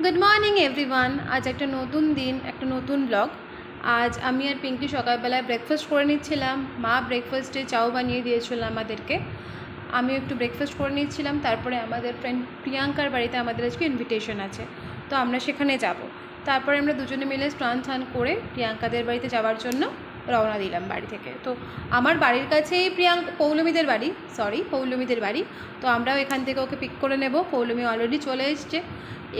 Good morning everyone. আজ একটা নতুন দিন, একটা নতুন ব্লগ। আজ আমি আর পিঙ্কি সকালবেলায় ব্রেকফাস্ট করে নিচ্ছিলাম। মা ব্রেকফাস্টে চাও বানিয়ে দিয়েছিল আমাদেরকে, আমিও একটু ব্রেকফাস্ট করে নিচ্ছিলাম। তারপরে আমাদের ফ্রেন্ড প্রিয়াঙ্কার বাড়িতে আমাদের আজকে ইনভিটেশন আছে, তো আমরা সেখানে যাব। তারপরে আমরা দুজনে মিলে স্নান করে প্রিয়াঙ্কাদের বাড়িতে যাওয়ার জন্য রওনা দিলাম বাড়ি থেকে। তো আমার বাড়ির কাছেই পৌলমীদের বাড়ি। তো আমরাও এখান থেকে ওকে পিক করে নেব। পৌলমী অলরেডি চলে এসছে।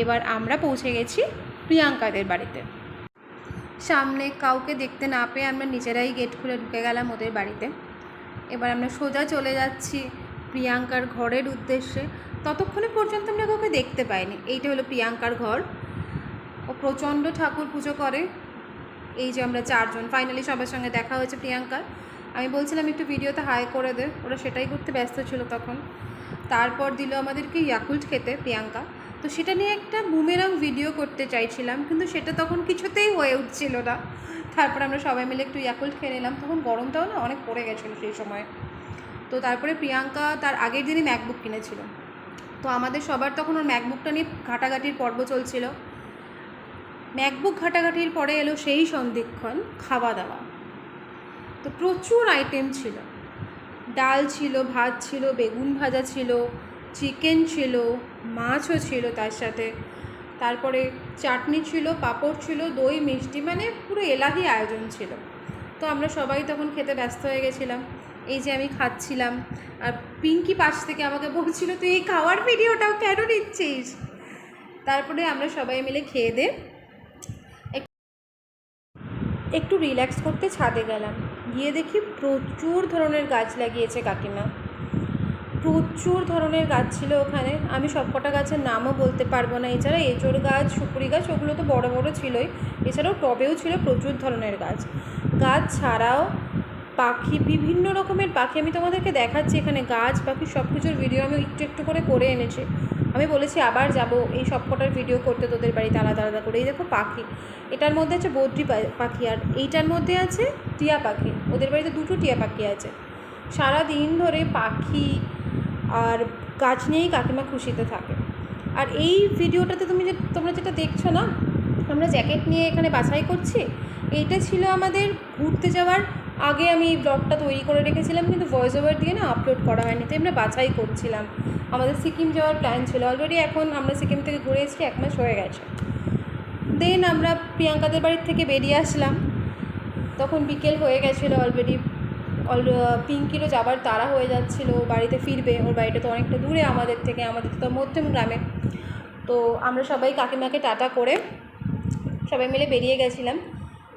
এবার আমরা পৌঁছে গেছি প্রিয়াঙ্কাদের বাড়িতে। সামনে কাউকে দেখতে না পেয়ে আমরা নিজেরাই গেট খুলে ঢুকে গেলাম ওদের বাড়িতে। এবার আমরা সোজা চলে যাচ্ছি প্রিয়াঙ্কার ঘরের উদ্দেশ্যে। ততক্ষণে পর্যন্ত আমরা কাউকে দেখতে পাইনি। এইটা হলো প্রিয়াঙ্কার ঘর। ও প্রচণ্ড ঠাকুর পুজো করে। এই যে আমরা চারজন, ফাইনালি সবার সঙ্গে দেখা হয়েছে প্রিয়াঙ্কার। আমি বলছিলাম একটু ভিডিওতে হাই করে দে, ওরা সেটাই করতে ব্যস্ত ছিল তখন। তারপর দিল আমাদেরকে ইয়াকুল্ট খেতে প্রিয়াঙ্কা। তো সেটা নিয়ে একটা বুমেরাং ভিডিও করতে চাইছিলাম, কিন্তু সেটা তখন কিছুতেই হয়ে উঠছিল না। তারপর আমরা সবাই মিলে একটু ইয়াকুল্ট খেয়ে নিলাম। তখন গরমটাও না অনেক পড়ে গেছিলো সেই সময়। তো তারপরে প্রিয়াঙ্কা তার আগের দিনই ম্যাকবুক কিনেছিল। তো আমাদের সবার তখন ওর ম্যাকবুকটা নিয়ে ঘাটাঘাটির পর্ব চলছিল। ম্যাকবুক ঘাটাঘাটির পরে এলো সেই সন্ধিক্ষণ খাওয়া দাওয়া। তো প্রচুর আইটেম ছিল। ডাল ছিল, ভাত ছিল, বেগুন ভাজা ছিল, চিকেন ছিল, মাছও ছিল তার সাথে। তারপরে চাটনি ছিল, পাঁপড় ছিল, দই, মিষ্টি, মানে পুরো এলাহি আয়োজন ছিল। তো আমরা সবাই তখন খেতে ব্যস্ত হয়ে গেছিলাম। এই যে আমি খাচ্ছিলাম, আর পিঙ্কি পাশ থেকে আমাকে বলছিল তুই এই খাওয়ার ভিডিওটাও কেন নিচ্ছিস। তারপরে আমরা সবাই মিলে খেয়ে দিয়ে একটু রিল্যাক্স করতে ছাদে গেলাম। গিয়ে দেখি প্রচুর ধরনের গাছ লাগিয়েছে কাকিমা। প্রচুর ধরনের গাছ ছিল ওখানে। আমি সবকটা গাছের নামও বলতে পারবো না। এছাড়া এঁচোড় গাছ, সুপুরি গাছ, ওগুলো তো বড় বড় ছিলই। এছাড়াও টবেও ছিল প্রচুর ধরনের গাছ ছাড়াও পাখি, বিভিন্ন রকমের পাখি। আমি তোমাদেরকে দেখাচ্ছি এখানে গাছ পাখি সব কিছুর ভিডিও আমি একটু করে এনেছি। আমি বলেছি আবার যাব এই সবকটার ভিডিও করতে তোদের বাড়িতে আলাদা আলাদা করে। এই দেখো পাখি, এটার মধ্যে আছে বদ্রি পাখি, আর এইটার মধ্যে আছে টিয়া পাখি। ওদের বাড়িতে দুটো টিয়া পাখি আছে। সারা দিন ধরে পাখি আর গাছ নিয়েই কাকিমা খুশিতে থাকে। আর এই ভিডিওটাতে তোমরা যেটা দেখছো না, আমরা জ্যাকেট নিয়ে এখানে বাছাই করছি, এইটা ছিল আমাদের ঘুরতে যাওয়ার আগে আমি এই ব্লগটা তৈরি করে রেখেছিলাম, কিন্তু ভয়েস ওভার দিয়ে না আপলোড করা হয়নি। তাই আমরা বাছাই করছিলাম। আমাদের সিকিম যাওয়ার প্ল্যান ছিল অলরেডি। এখন আমরা সিকিম থেকে ঘুরে এসেছি, 1 মাস হয়ে গেছে। দেন আমরা প্রিয়াঙ্কাদের বাড়ির থেকে বেরিয়ে আসলাম। তখন বিকেল হয়ে গেছিলো অলরেডি। পিঙ্কিরও যাবার তাড়া হয়ে যাচ্ছিলো, বাড়িতে ফিরবে। ওর বাড়িটা তো অনেকটা দূরে আমাদের থেকে, আমাদের তো মধ্যম গ্রামে। তো আমরা সবাই কাকিমাকে টাটা করে সবাই মিলে বেরিয়ে গেছিলাম।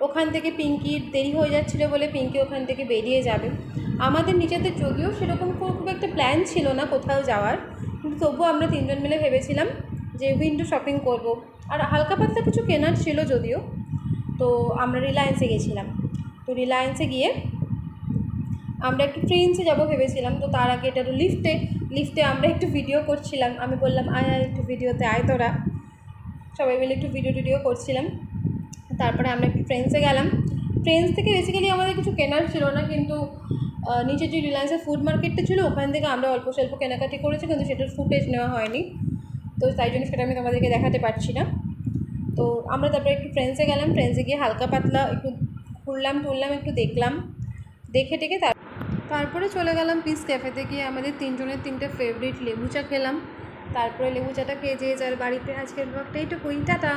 ওখান থেকে পিঙ্কির দেরি হয়ে যাচ্ছিলো বলে পিঙ্কি ওখান থেকে বেরিয়ে যাবে। আমাদের নিজেদের যদিও সেরকম খুব একটা প্ল্যান ছিল না কোথাও যাওয়ার, কিন্তু তবুও আমরা 3 জন মিলে ভেবেছিলাম যে উইন্ডো শপিং করব। আর হালকা পাতলা কিছু কেনার ছিল যদিও। তো আমরা রিলায়েন্সে গেছিলাম। তো রিলায়েন্সে গিয়ে আমরা একটু ট্রেন্সে যাবো ভেবেছিলাম। তো তার আগে এটা লিফটে আমরা একটু ভিডিও করছিলাম। আমি বললাম আয় একটু ভিডিওতে আয় তোরা। সবাই মিলে একটু ভিডিও করছিলাম। তারপরে আমরা একটু ট্রেন্সে গেলাম। ট্রেন্স থেকে বেসিক্যালি আমাদের কিছু কেনার ছিল না, কিন্তু নিচে যে রিলায়েন্সের ফুড মার্কেটটা ছিল ওখান থেকে আমরা অল্প স্বল্প কেনাকাটি করেছি, কিন্তু সেটার ফুটেজ নেওয়া হয়নি। তো তাই জন্য সেটা আমি তোমাদেরকে দেখাতে পারছি না। তো আমরা তারপরে একটু ট্রেন্সে গেলাম। ট্রেন্সে গিয়ে হালকা পাতলা একটু ঘুরলাম একটু দেখলাম, দেখে টেকে তারপরে চলে গেলাম পিস ক্যাফেতে। গিয়ে আমাদের 3 জনের 3টে ফেভারিট লেবু চা খেলাম। তারপরে লেবু চাটা খেয়ে যে যার বাড়িতে। আজকের ব্লগটা এইটুকুই, টাটা।